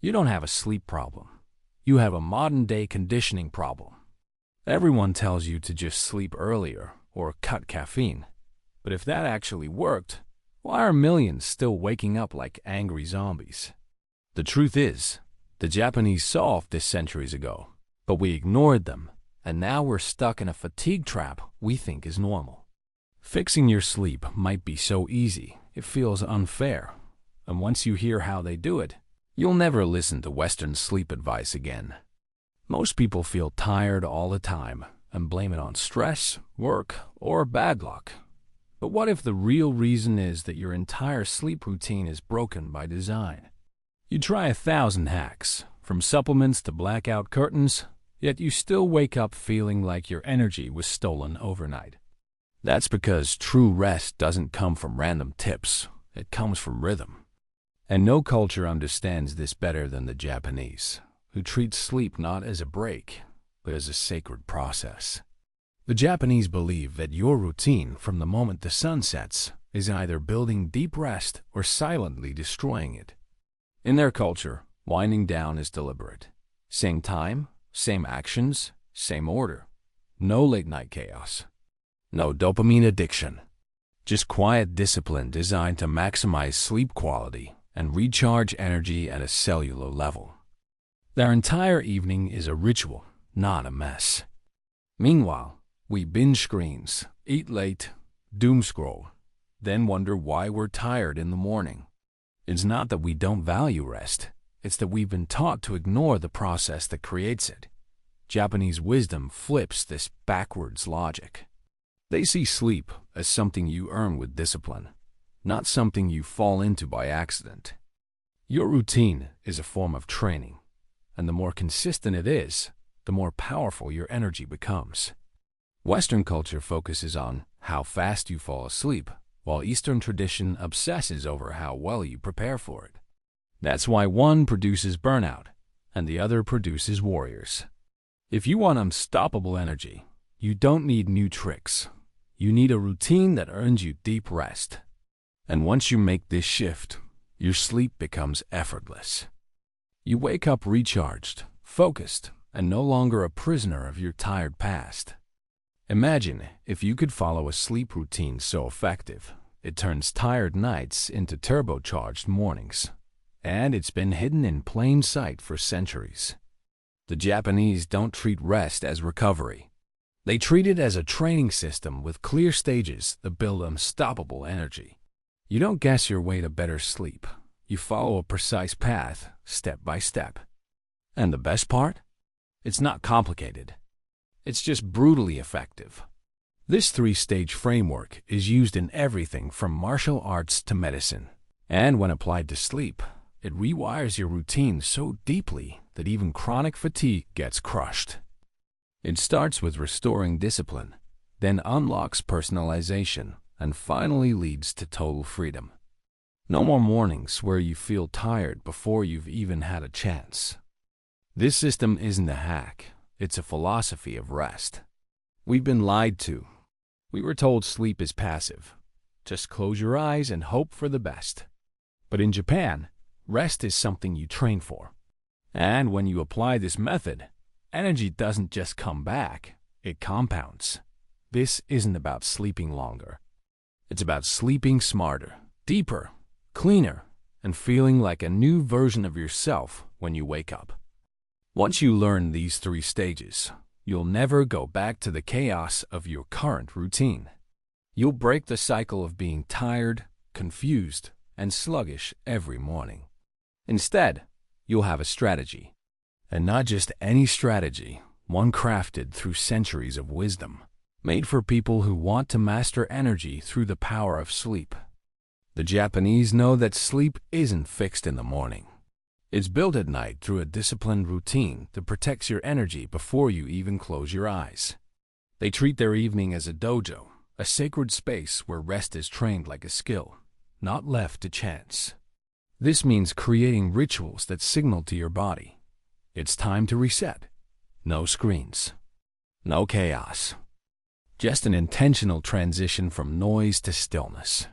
You don't have a sleep problem. You have a modern-day conditioning problem. Everyone tells you to just sleep earlier or cut caffeine. But if that actually worked, why are millions still waking up like angry zombies? The truth is, the Japanese solved this centuries ago, but we ignored them, and now we're stuck in a fatigue trap we think is normal. Fixing your sleep might be so easy, it feels unfair. And once you hear how they do it, you'll never listen to Western sleep advice again. Most people feel tired all the time and blame it on stress, work, or bad luck. But what if the real reason is that your entire sleep routine is broken by design? You try 1,000 hacks, from supplements to blackout curtains, yet you still wake up feeling like your energy was stolen overnight. That's because true rest doesn't come from random tips, it comes from rhythm. And no culture understands this better than the Japanese, who treat sleep not as a break, but as a sacred process. The Japanese believe that your routine from the moment the sun sets is either building deep rest or silently destroying it. In their culture, winding down is deliberate. Same time, same actions, same order. No late-night chaos. No dopamine addiction. Just quiet discipline designed to maximize sleep quality and recharge energy at a cellular level. Their entire evening is a ritual, not a mess. Meanwhile, we binge screens, eat late, doom scroll, then wonder why we're tired in the morning. It's not that we don't value rest, it's that we've been taught to ignore the process that creates it. Japanese wisdom flips this backwards logic. They see sleep as something you earn with discipline, not something you fall into by accident. Your routine is a form of training, and the more consistent it is, the more powerful your energy becomes. Western culture focuses on how fast you fall asleep, while Eastern tradition obsesses over how well you prepare for it. That's why one produces burnout, and the other produces warriors. If you want unstoppable energy, you don't need new tricks. You need a routine that earns you deep rest. And once you make this shift, your sleep becomes effortless. You wake up recharged, focused, and no longer a prisoner of your tired past. Imagine if you could follow a sleep routine so effective, it turns tired nights into turbocharged mornings. And it's been hidden in plain sight for centuries. The Japanese don't treat rest as recovery. They treat it as a training system with clear stages that build unstoppable energy. You don't guess your way to better sleep. You follow a precise path, step by step. And the best part? It's not complicated. It's just brutally effective. This 3-stage framework is used in everything from martial arts to medicine. And when applied to sleep, it rewires your routine so deeply that even chronic fatigue gets crushed. It starts with restoring discipline, then unlocks personalization, and finally leads to total freedom. No more mornings where you feel tired before you've even had a chance. This system isn't a hack, it's a philosophy of rest. We've been lied to. We were told sleep is passive. Just close your eyes and hope for the best. But in Japan, rest is something you train for. And when you apply this method, energy doesn't just come back, it compounds. This isn't about sleeping longer. It's about sleeping smarter, deeper, cleaner, and feeling like a new version of yourself when you wake up. Once you learn these 3 stages, you'll never go back to the chaos of your current routine. You'll break the cycle of being tired, confused, and sluggish every morning. Instead, you'll have a strategy. And not just any strategy, one crafted through centuries of wisdom, made for people who want to master energy through the power of sleep. The Japanese know that sleep isn't fixed in the morning. It's built at night through a disciplined routine that protects your energy before you even close your eyes. They treat their evening as a dojo, a sacred space where rest is trained like a skill, not left to chance. This means creating rituals that signal to your body. It's time to reset. No screens. No chaos. Just an intentional transition from noise to stillness.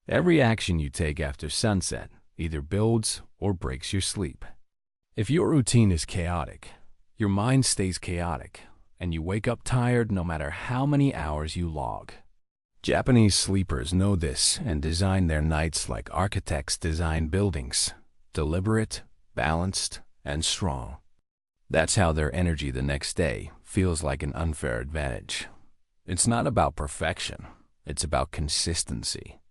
Every action you take after sunset either builds or breaks your sleep. If your routine is chaotic, your mind stays chaotic, and you wake up tired no matter how many hours you log. Japanese sleepers know this and design their nights like architects design buildings, deliberate, balanced, and strong. That's how their energy the next day feels like an unfair advantage. It's not about perfection, it's about consistency.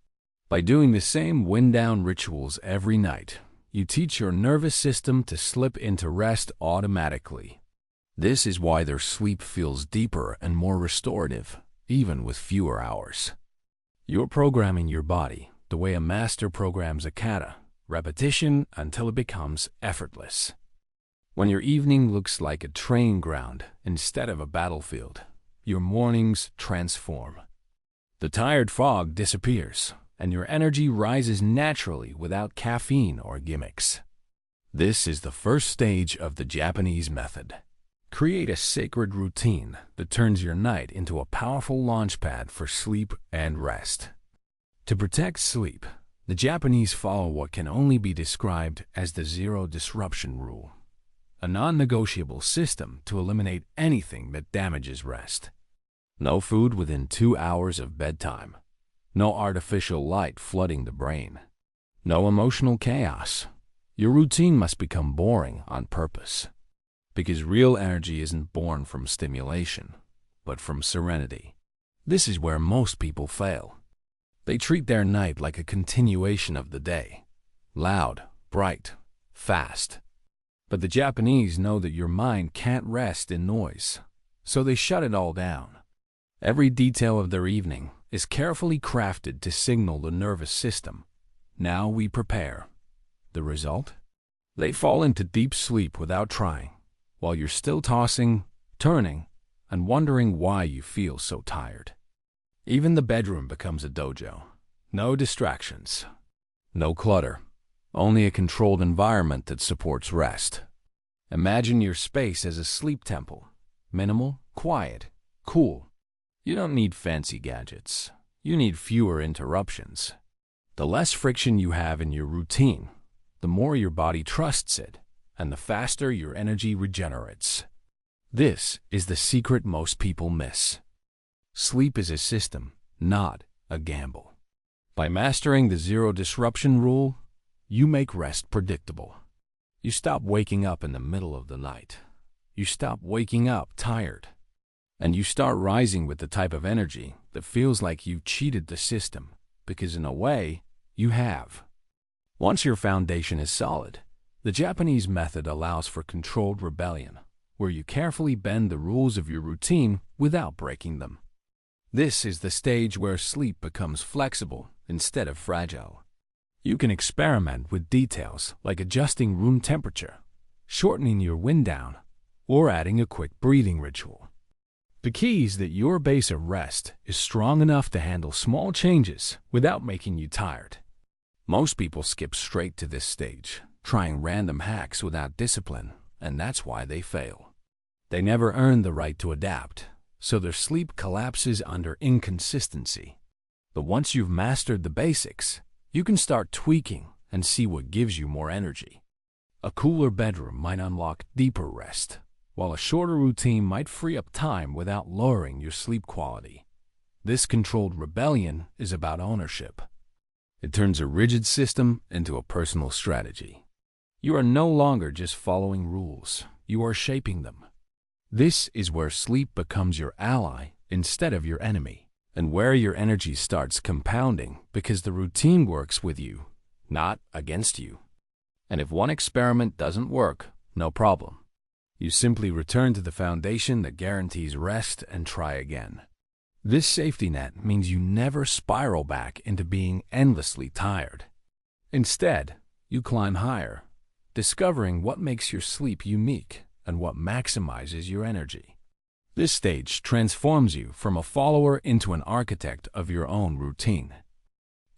By doing the same wind-down rituals every night, you teach your nervous system to slip into rest automatically. This is why their sleep feels deeper and more restorative, even with fewer hours. You're programming your body the way a master programs a kata, repetition until it becomes effortless. When your evening looks like a training ground instead of a battlefield, your mornings transform. The tired fog disappears, and your energy rises naturally without caffeine or gimmicks. This is the first stage of the Japanese method. Create a sacred routine that turns your night into a powerful launchpad for sleep and rest. To protect sleep, the Japanese follow what can only be described as the zero disruption rule, a non-negotiable system to eliminate anything that damages rest. No food within 2 hours of bedtime. No artificial light flooding the brain. No emotional chaos. Your routine must become boring on purpose. Because real energy isn't born from stimulation, but from serenity. This is where most people fail. They treat their night like a continuation of the day. Loud, bright, fast. But the Japanese know that your mind can't rest in noise, so they shut it all down. Every detail of their evening is carefully crafted to signal the nervous system. Now we prepare. The result? They fall into deep sleep without trying, while you're still tossing, turning, and wondering why you feel so tired. Even the bedroom becomes a dojo. No distractions. No clutter. Only a controlled environment that supports rest. Imagine your space as a sleep temple. Minimal, quiet, cool. You don't need fancy gadgets. You need fewer interruptions. The less friction you have in your routine, the more your body trusts it, and the faster your energy regenerates. This is the secret most people miss. Sleep is a system, not a gamble. By mastering the zero disruption rule, you make rest predictable. You stop waking up in the middle of the night. You stop waking up tired. And you start rising with the type of energy that feels like you've cheated the system, because in a way, you have. Once your foundation is solid, the Japanese method allows for controlled rebellion, where you carefully bend the rules of your routine without breaking them. This is the stage where sleep becomes flexible instead of fragile. You can experiment with details like adjusting room temperature, shortening your wind down, or adding a quick breathing ritual. The key is that your base of rest is strong enough to handle small changes without making you tired. Most people skip straight to this stage, trying random hacks without discipline, and that's why they fail. They never earn the right to adapt, so their sleep collapses under inconsistency. But once you've mastered the basics, you can start tweaking and see what gives you more energy. A cooler bedroom might unlock deeper rest, while a shorter routine might free up time without lowering your sleep quality. This controlled rebellion is about ownership. It turns a rigid system into a personal strategy. You are no longer just following rules, you are shaping them. This is where sleep becomes your ally instead of your enemy, and where your energy starts compounding because the routine works with you, not against you. And if one experiment doesn't work, no problem. You simply return to the foundation that guarantees rest and try again. This safety net means you never spiral back into being endlessly tired. Instead, you climb higher, discovering what makes your sleep unique and what maximizes your energy. This stage transforms you from a follower into an architect of your own routine.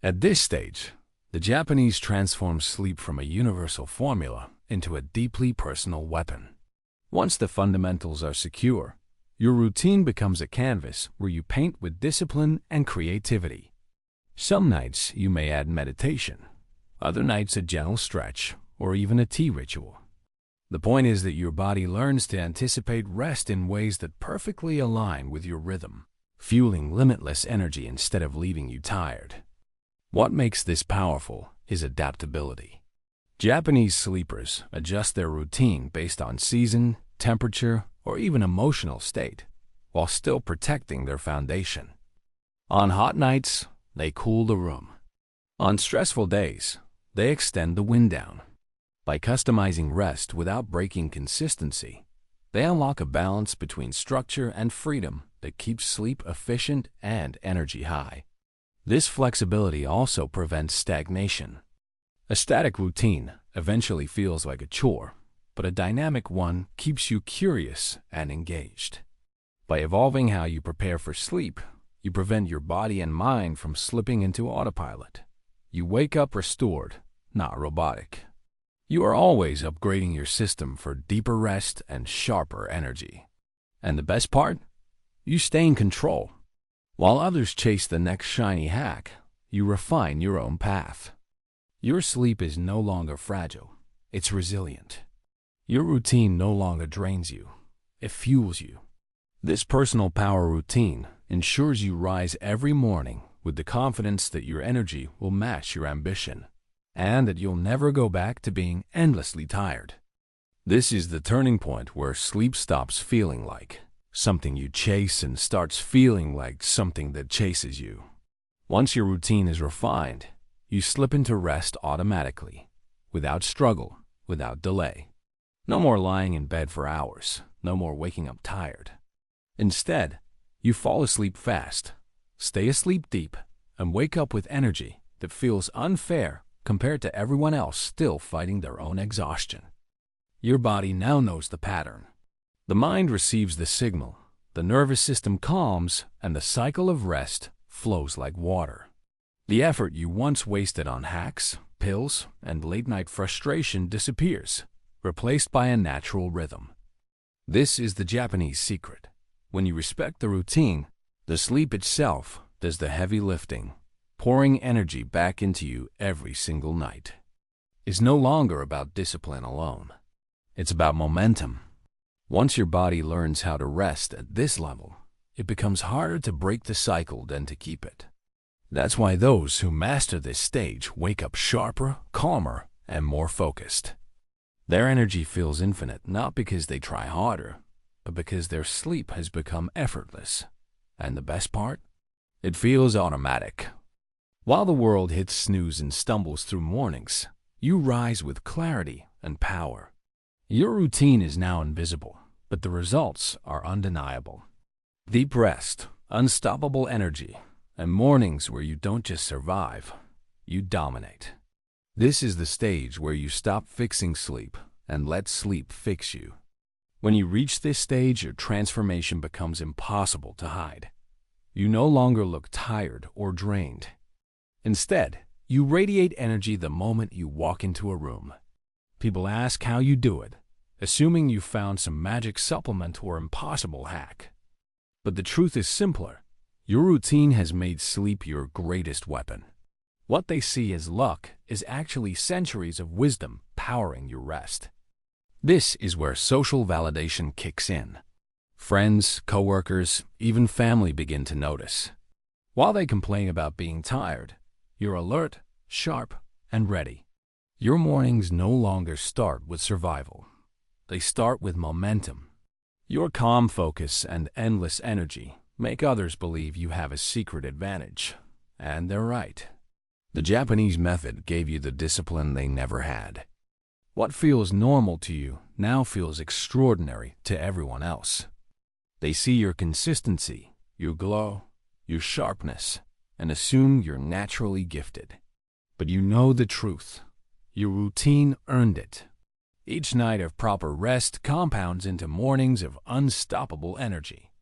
At this stage, the Japanese transform sleep from a universal formula into a deeply personal weapon. Once the fundamentals are secure, your routine becomes a canvas where you paint with discipline and creativity. Some nights you may add meditation, other nights a gentle stretch, or even a tea ritual. The point is that your body learns to anticipate rest in ways that perfectly align with your rhythm, fueling limitless energy instead of leaving you tired. What makes this powerful is adaptability. Japanese sleepers adjust their routine based on season, temperature, or even emotional state, while still protecting their foundation. On hot nights, they cool the room. On stressful days, they extend the wind down. By customizing rest without breaking consistency, they unlock a balance between structure and freedom that keeps sleep efficient and energy high. This flexibility also prevents stagnation. A static routine eventually feels like a chore, but a dynamic one keeps you curious and engaged. By evolving how you prepare for sleep, you prevent your body and mind from slipping into autopilot. You wake up restored, not robotic. You are always upgrading your system for deeper rest and sharper energy. And the best part? You stay in control. While others chase the next shiny hack, you refine your own path. Your sleep is no longer fragile, it's resilient. Your routine no longer drains you, it fuels you. This personal power routine ensures you rise every morning with the confidence that your energy will match your ambition, and that you'll never go back to being endlessly tired. This is the turning point where sleep stops feeling like something you chase and starts feeling like something that chases you. Once your routine is refined, you slip into rest automatically, without struggle, without delay. No more lying in bed for hours, no more waking up tired. Instead, you fall asleep fast, stay asleep deep, and wake up with energy that feels unfair compared to everyone else still fighting their own exhaustion. Your body now knows the pattern. The mind receives the signal, the nervous system calms, and the cycle of rest flows like water. The effort you once wasted on hacks, pills, and late-night frustration disappears, replaced by a natural rhythm. This is the Japanese secret. When you respect the routine, the sleep itself does the heavy lifting, pouring energy back into you every single night. It's no longer about discipline alone. It's about momentum. Once your body learns how to rest at this level, it becomes harder to break the cycle than to keep it. That's why those who master this stage wake up sharper, calmer, and more focused. Their energy feels infinite not because they try harder, but because their sleep has become effortless. And the best part? It feels automatic. While the world hits snooze and stumbles through mornings, you rise with clarity and power. Your routine is now invisible, but the results are undeniable. Deep rest, unstoppable energy, and mornings where you don't just survive, you dominate. This is the stage where you stop fixing sleep and let sleep fix you. When you reach this stage, your transformation becomes impossible to hide. You no longer look tired or drained. Instead, you radiate energy the moment you walk into a room. People ask how you do it, assuming you found some magic supplement or impossible hack. But the truth is simpler. Your routine has made sleep your greatest weapon. What they see as luck is actually centuries of wisdom powering your rest. This is where social validation kicks in. Friends, coworkers, even family begin to notice. While they complain about being tired, you're alert, sharp, and ready. Your mornings no longer start with survival. They start with momentum. Your calm focus and endless energy make others believe you have a secret advantage. And they're right. The Japanese method gave you the discipline they never had. What feels normal to you now feels extraordinary to everyone else. They see your consistency, your glow, your sharpness, and assume you're naturally gifted. But you know the truth. Your routine earned it. Each night of proper rest compounds into mornings of unstoppable energy.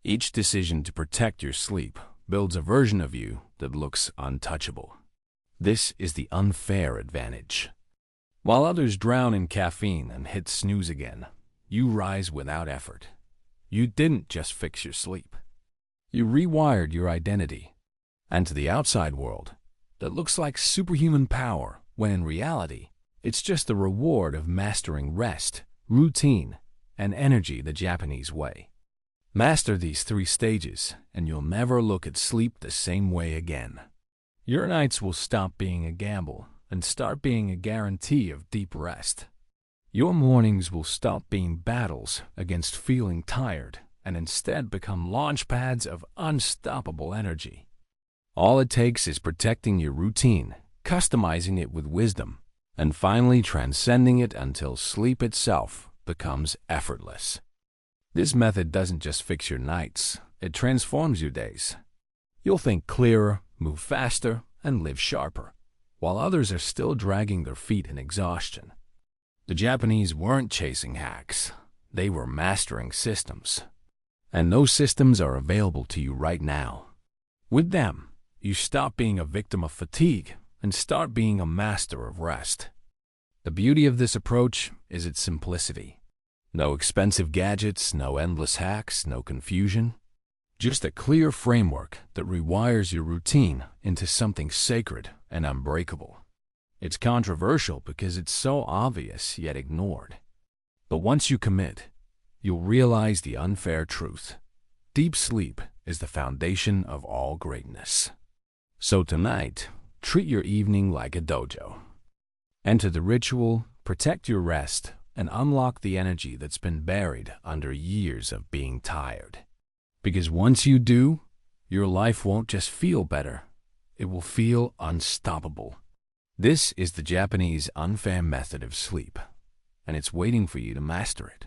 Each decision to protect your sleep builds a version of you that looks untouchable. This is the unfair advantage. While others drown in caffeine and hit snooze again, you rise without effort. You didn't just fix your sleep. You rewired your identity. And to the outside world, that looks like superhuman power, when in reality, it's just the reward of mastering rest routine, and energy the Japanese way. Master these 3 stages, and you'll never look at sleep the same way again. Your nights will stop being a gamble and start being a guarantee of deep rest. Your mornings will stop being battles against feeling tired and instead become launch pads of unstoppable energy. All it takes is protecting your routine, customizing it with wisdom, and finally transcending it until sleep itself becomes effortless. This method doesn't just fix your nights, it transforms your days. You'll think clearer, move faster, and live sharper, while others are still dragging their feet in exhaustion. The Japanese weren't chasing hacks, they were mastering systems. And those systems are available to you right now. With them, you stop being a victim of fatigue and start being a master of rest. The beauty of this approach is its simplicity. No expensive gadgets, no endless hacks, no confusion. Just a clear framework that rewires your routine into something sacred and unbreakable. It's controversial because it's so obvious yet ignored. But once you commit, you'll realize the unfair truth. Deep sleep is the foundation of all greatness. So tonight, treat your evening like a dojo. Enter the ritual, protect your rest, and unlock the energy that's been buried under years of being tired. Because once you do, your life won't just feel better, it will feel unstoppable. This is the Japanese unfair method of sleep, and it's waiting for you to master it.